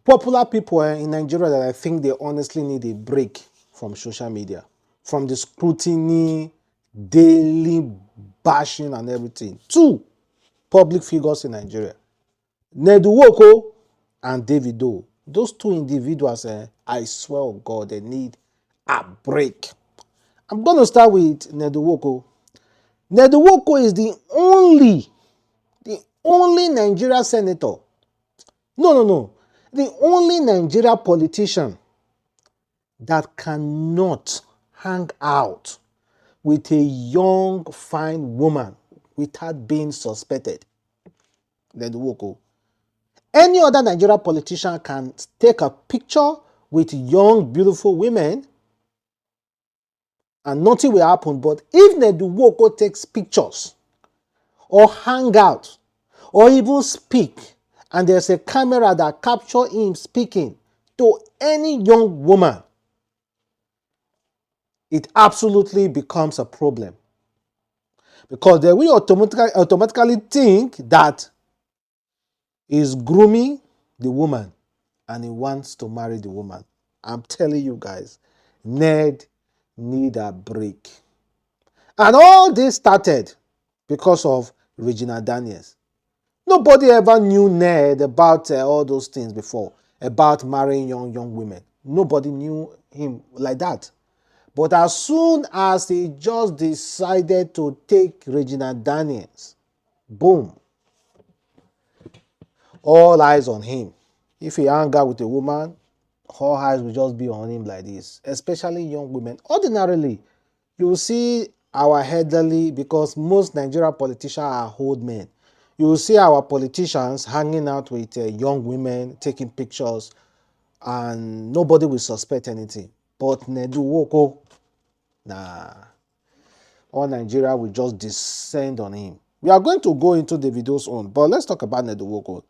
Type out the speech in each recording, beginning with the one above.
popular people in Nigeria that I think they honestly need a break from social media, from the scrutiny, daily bashing and everything. Two public figures in Nigeria, Ned Nwoko and Davido. Those two individuals, I swear to God, they need a break. I'm going to start with Ned Nwoko. Ned Nwoko is the only Nigeria senator. No. The only Nigeria politician that cannot hang out with a young, fine woman without being suspected. Ned Nwoko. Any other Nigeria politician can take a picture with young, beautiful women and nothing will happen. But if Ned Nwoko takes pictures or hang out or even speak, and there's a camera that captures him speaking to any young woman, it absolutely becomes a problem. Because they will automatically think that he's grooming the woman and he wants to marry the woman. I'm telling you guys, Ned need a break. And all this started because of Regina Daniels. Nobody ever knew Ned about all those things before, about marrying young women. Nobody knew him like that. But as soon as he just decided to take Regina Daniels, boom, all eyes on him. If he hang out with a woman, all eyes will just be on him like this, especially young women. Ordinarily, you will see our elderly, because most Nigerian politicians are old men. You will see our politicians hanging out with young women, taking pictures, and nobody will suspect anything. But Ned Nwoko, nah, all Nigeria will just descend on him. We are going to go into the video's own, but let's talk about Ned Nwoko.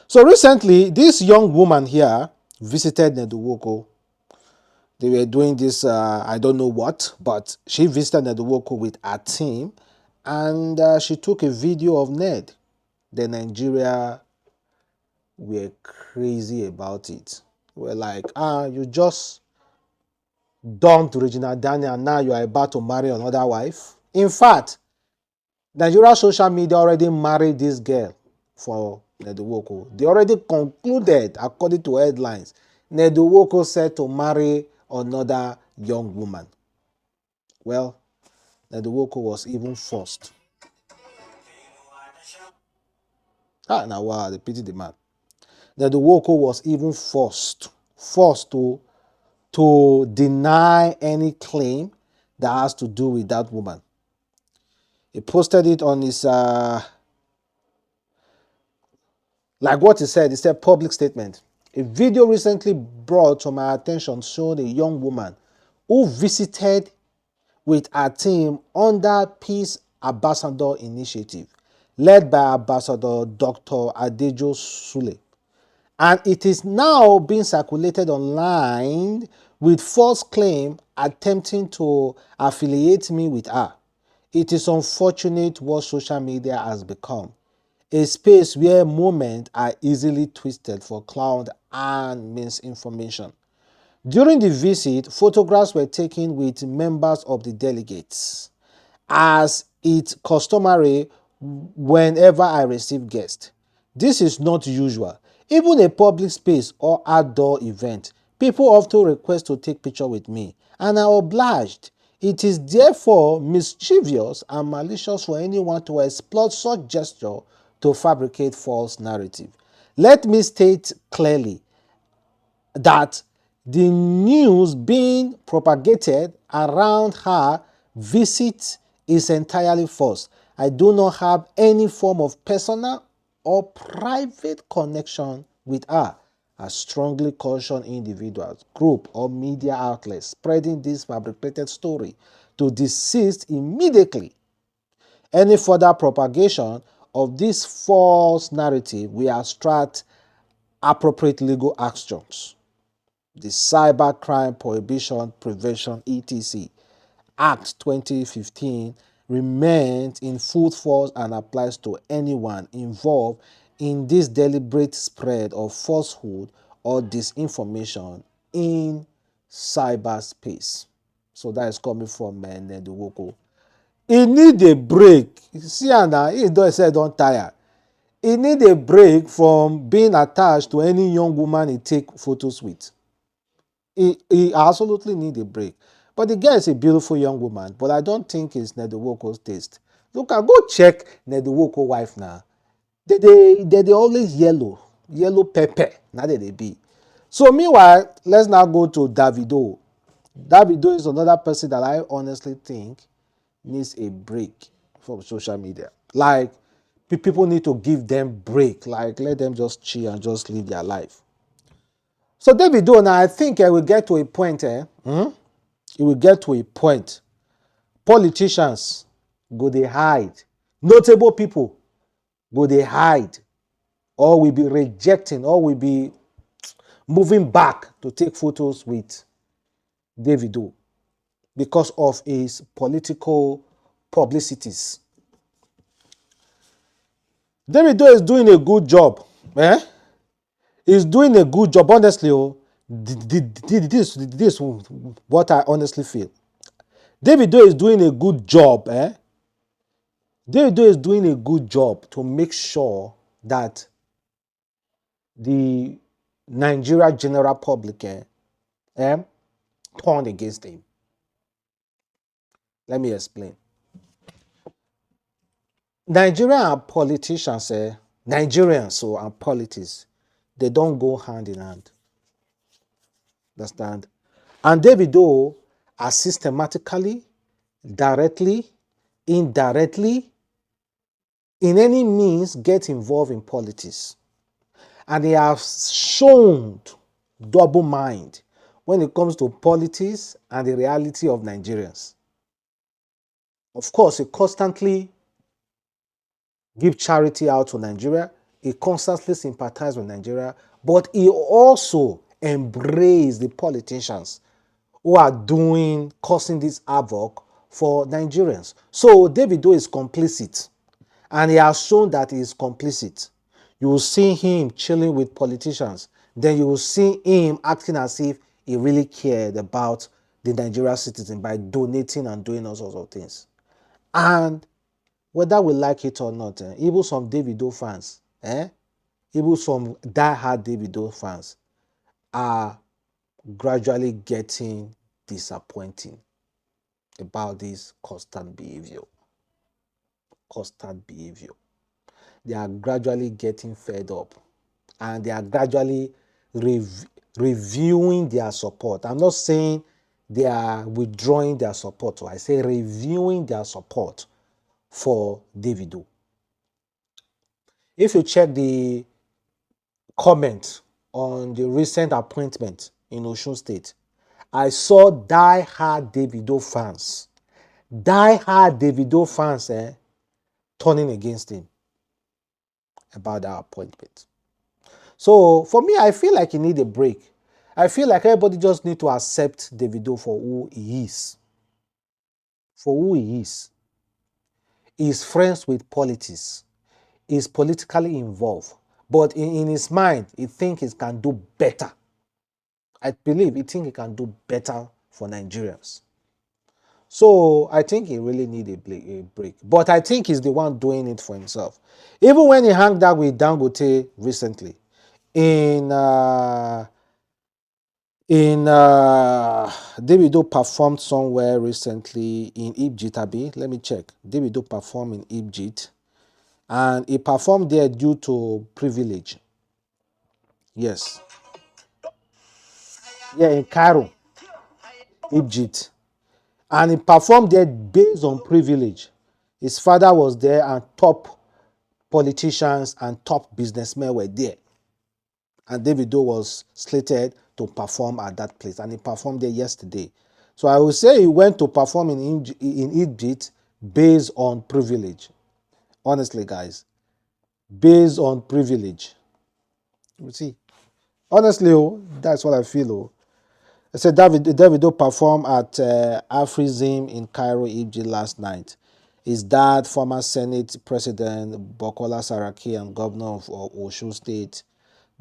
So recently, this young woman here visited Ned Nwoko. They were doing this, I don't know what, but she visited Ned Nwoko with her team, and she took a video of Ned. The Nigeria were crazy about it. We're like, you just dumped Regina Daniel, and now you are about to marry another wife. In fact, Nigeria social media already married this girl for Ned Nwoko. They already concluded, according to headlines, Ned Nwoko said to marry another young woman. Well, Ned Nwoko was even forced. Now wow, they pity the man. Ned Nwoko was even forced to deny any claim that has to do with that woman. He posted it on his like what he said public statement. A video recently brought to my attention showed a young woman who visited with her team under Peace Ambassador Initiative, led by Ambassador Dr. Adejo Sule. And it is now being circulated online with false claim attempting to affiliate me with her. It is unfortunate what social media has become. A space where moments are easily twisted for cloud and misinformation. During the visit, photographs were taken with members of the delegates, as it's customary whenever I receive guests. This is not usual. Even a public space or outdoor event, people often request to take picture with me, and are obliged. It is therefore mischievous and malicious for anyone to exploit such gesture to fabricate false narrative. Let me state clearly that the news being propagated around her visit is entirely false. I do not have any form of personal or private connection with her. I strongly caution individuals, group, or media outlets spreading this fabricated story to desist immediately. Any further propagation of this false narrative will extract appropriate legal actions. The Cybercrime Prohibition Prevention (ETC) Act 2015 remains in full force and applies to anyone involved in this deliberate spread of falsehood or disinformation in cyberspace. So that is coming from Ned Nwoko. He need a break. See now, he don't say don't tire. He need a break from being attached to any young woman he take photos with. He absolutely need a break. But the girl is a beautiful young woman, but I don't think it's Ned Nwoko's taste. Look, I go check Ned Nwoko wife now. They always yellow pepper. Now they be. So meanwhile, let's now go to Davido. Davido is another person that I honestly think needs a break from social media. Like, people need to give them break. Like, let them just chill and just live their life. So Davido, now I think I will get to a point. It will get to a point. Politicians go they hide. Notable people go they hide, or will be rejecting, or will be moving back to take photos with Davido because of his political publicities. Davido is doing a good job. He's doing a good job, honestly. This what I honestly feel. Davido is doing a good job. Davido is doing a good job to make sure that the Nigeria general public turn against him. Let me explain. Nigerian politicians, Nigerians and politics, they don't go hand in hand. Understand? And Davido has systematically, directly, indirectly, in any means, get involved in politics. And he has shown double mind when it comes to politics and the reality of Nigerians. Of course, he constantly give charity out to Nigeria. He constantly sympathize with Nigeria, but he also embrace the politicians who are causing this havoc for Nigerians. So Davido is complicit, and he has shown that he is complicit. You will see him chilling with politicians. Then you will see him acting as if he really cared about the Nigerian citizen by donating and doing all sorts of things. And whether we like it or not, even some Davido fans, even some die-hard Davido fans are gradually getting disappointing about this constant behavior. Constant behavior. They are gradually getting fed up, and they are gradually reviewing their support. I'm not saying they are withdrawing their support. I say reviewing their support for Davido. If you check the comment on the recent appointment in Osun State, I saw die-hard Davido fans turning against him about that appointment. So for me, I feel like he need a break. I feel like everybody just need to accept Davido for who he is. For who he is. He's friends with politics. He's politically involved. But in his mind, he thinks he can do better. I believe he thinks he can do better for Nigerians. So I think he really need a break. But I think he's the one doing it for himself. Even when he hung out with Dangote recently, in Davido performed somewhere recently in Egypt. Let me check. Davido performed in Egypt, and he performed there due to privilege. Yes, yeah, in Cairo, Egypt, and he performed there based on privilege. His father was there, and top politicians and top businessmen were there. And Davido was slated to perform at that place, and he performed there yesterday. So I would say he went to perform in Egypt based on privilege. Honestly, guys, based on privilege. You see, honestly, that's what I feel. I said Davido performed at Afrizim in Cairo, Egypt last night. His dad, former Senate President Bukola Saraki, and Governor of Osun State,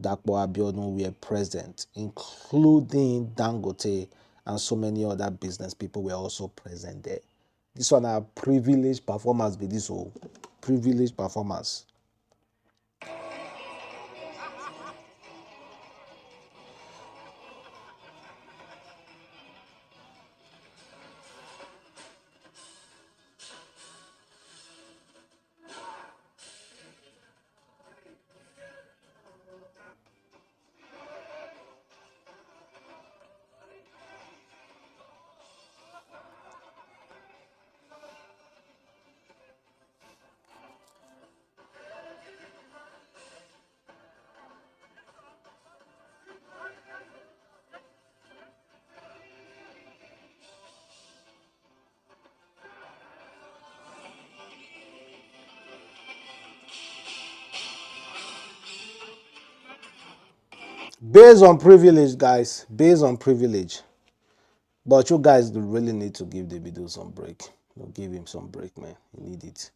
Dapo Abiodun were present, including Dangote and so many other business people were also present there. This one are privileged performers with this whole privileged performers. Based on privilege, guys. Based on privilege. But you guys really need to give Davido some break. Give him some break, man. He need it.